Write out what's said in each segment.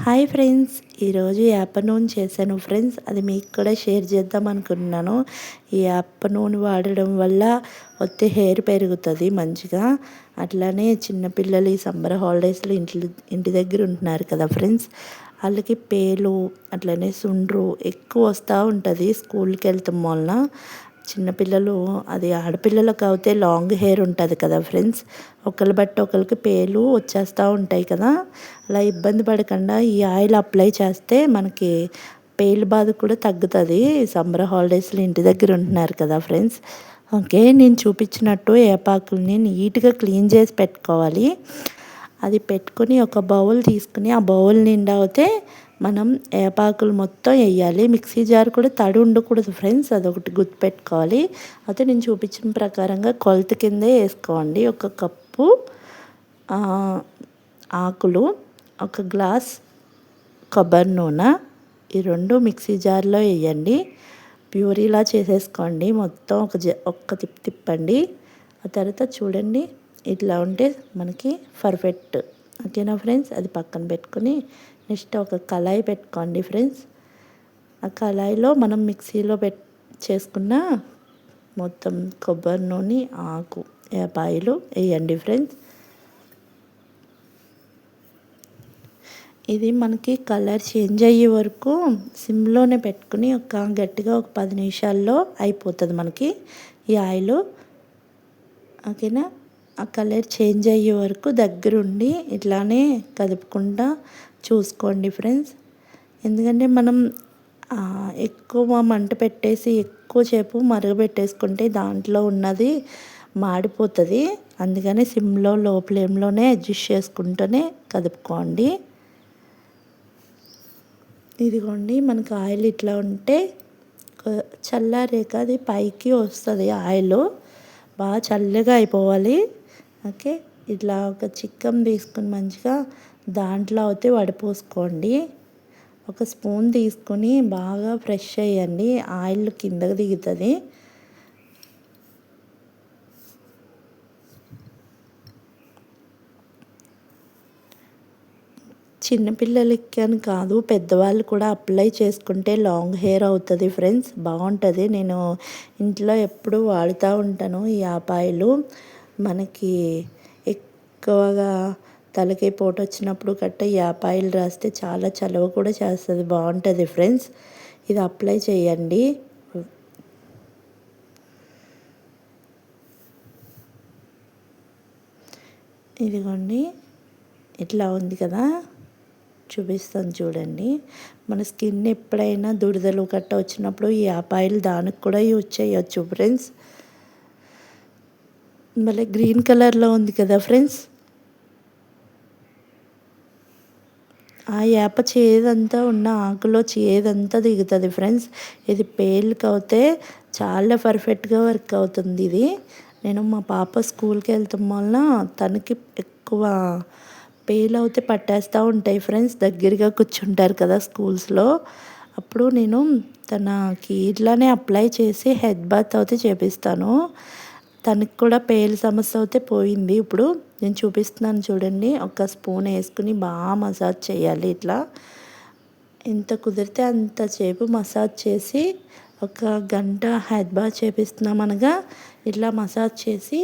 Hi friends, ఈరోజు యాప నూనె చేశాను ఫ్రెండ్స్. అది మీకు కూడా షేర్ చేద్దాం అనుకున్నాను. ఈ యాప నూనె వాడడం వల్ల ఒత్తి హెయిర్ పెరుగుతుంది మంచిగా. అట్లానే చిన్నపిల్లలు ఈ సమ్మర్ హాలిడేస్లో ఇంటి దగ్గర ఉంటున్నారు కదా ఫ్రెండ్స్, వాళ్ళకి పేలు అట్లనే సుండ్రు ఎక్కువ వస్తూ ఉంటుంది స్కూల్కి వెళ్తాం వలన. చిన్నపిల్లలు, అది ఆడపిల్లలకు అయితే లాంగ్ హెయిర్ ఉంటుంది కదా ఫ్రెండ్స్, ఒకరి బట్టి ఒకరికి పేలు వచ్చేస్తూ ఉంటాయి కదా. అలా ఇబ్బంది పడకుండా ఈ ఆయిల్ అప్లై చేస్తే మనకి పేలు బాధ కూడా తగ్గుతుంది. సమ్మర్ హాలిడేస్లో ఇంటి దగ్గర ఉంటున్నారు కదా ఫ్రెండ్స్. ఓకే, నేను చూపించినట్టు ఏపాకుల్ని నీట్గా క్లీన్ చేసి పెట్టుకోవాలి. అది పెట్టుకుని ఒక బౌల్ తీసుకుని ఆ బౌల్ నిండా అయితే మనం ఏపాకులు మొత్తం వేయాలి. మిక్సీ జార్ కూడా తడి ఉండకూడదు ఫ్రెండ్స్, అదొకటి గుర్తుపెట్టుకోవాలి. అయితే నేను చూపించిన ప్రకారంగా కొలత కిందే వేసుకోండి. ఒక కప్పు ఆకులు, ఒక గ్లాస్ కొబ్బరి నూనె, ఈ రెండు మిక్సీ జార్లో వేయండి. ప్యూరీలా చేసేసుకోండి. మొత్తం ఒక్క తిప్పండి. ఆ తర్వాత చూడండి, ఇట్లా ఉంటే మనకి పర్ఫెక్ట్. ఓకేనా ఫ్రెండ్స్, అది పక్కన పెట్టుకొని నెక్స్ట్ ఒక కళాయి పెట్టుకోండి ఫ్రెండ్స్. ఆ కళాయిలో మనం మిక్సీలో చేసుకున్న మొత్తం కొబ్బరి నూనె, ఆకు, ఏపాయలు వేయండి ఫ్రెండ్స్. ఇది మనకి కలర్ చేంజ్ అయ్యే వరకు సిమ్లోనే పెట్టుకుని గట్టిగా ఒక 10 నిమిషాల్లో అయిపోతుంది మనకి ఈ ఆయిల్. ఓకేనా, ఆ కలర్ చేంజ్ అయ్యే వరకు దగ్గరుండి ఇట్లానే కదుపుకుంటా చూసుకోండి ఫ్రెండ్స్. ఎందుకంటే మనం ఎక్కువ మంట పెట్టేసి ఎక్కువసేపు మరగబెట్టేసుకుంటే దాంట్లో ఉన్నది మాడిపోతుంది. అందుకని సిమ్లో లో ఫ్లేమ్లోనే అడ్జస్ట్ చేసుకుంటూనే కదుపుకోండి. ఇదిగోండి, మనకు ఆయిల్ ఇట్లా ఉంటే చల్లారేక అది పైకి వస్తుంది. ఆయిల్ బాగా చల్లగా అయిపోవాలి. ఓకే, ఇట్లా ఒక చిక్కం తీసుకుని మంచిగా దాంట్లో అయితే వడపోసుకోండి. ఒక స్పూన్ తీసుకొని బాగా ఫ్రెష్ చేయండి, ఆయిల్ కిందకి దిగుతుంది. చిన్నపిల్లలకి అని కాదు, పెద్దవాళ్ళు కూడా అప్లై చేసుకుంటే లాంగ్ హెయిర్ అవుతుంది ఫ్రెండ్స్, బాగుంటుంది. నేను ఇంట్లో ఎప్పుడూ వాడుతూ ఉంటాను ఈ ఆపాయిలు. మనకి ఎక్కువగా తలకి పోటు వచ్చినప్పుడు గట్ట ఈ ఆపాయిల్ రాస్తే చాలా చలవ కూడా చేస్తుంది, బాగుంటుంది ఫ్రెండ్స్. ఇది అప్లై చేయండి. ఇదిగోండి, ఇట్లా ఉంది కదా, చూపిస్తాను చూడండి. మన స్కిన్ ఎప్పుడైనా దురదలు గట్ట వచ్చినప్పుడు ఈ ఆపాయిల్ దానికి కూడా యూజ్ చేయొచ్చు ఫ్రెండ్స్. మళ్ళీ గ్రీన్ కలర్లో ఉంది కదా ఫ్రెండ్స్, ఆ వేప చేదంతా ఉన్న ఆకులో చేదంతా దిగుతుంది ఫ్రెండ్స్. ఇది పేలుకి అయితే చాలా పర్ఫెక్ట్గా వర్క్ అవుతుంది ఇది. నేను మా పాప స్కూల్కి వెళ్తాం వలన తనకి ఎక్కువ పేలు అయితే పట్టేస్తూ ఉంటాయి ఫ్రెండ్స్. దగ్గరగా కూర్చుంటారు కదా స్కూల్స్లో, అప్పుడు నేను తనకి ఇట్లానే అప్లై చేసి హెడ్ బాత్ అయితే చేపిస్తాను. తనకి కూడా పేలు సమస్య అయితే పోయింది. ఇప్పుడు నేను చూపిస్తున్నాను చూడండి, ఒక స్పూన్ వేసుకుని బాగా మసాజ్ చేయాలి. ఇట్లా ఎంత కుదిరితే అంతసేపు మసాజ్ చేసి ఒక గంట హెడ్ బాత్ చేపిస్తున్నాం అనగా ఇట్లా మసాజ్ చేసి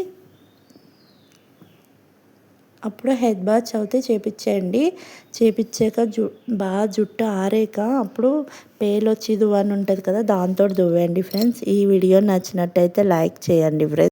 అప్పుడు హెడ్ బాత్ అయితే చేపించేయండి. చేపించాక బాగా జుట్టు ఆరేక అప్పుడు పేలు వచ్చి దువ్వని ఉంటుంది కదా, దాంతో దువ్వండి ఫ్రెండ్స్. ఈ వీడియో నచ్చినట్టయితే లైక్ చేయండి ఫ్రెండ్స్.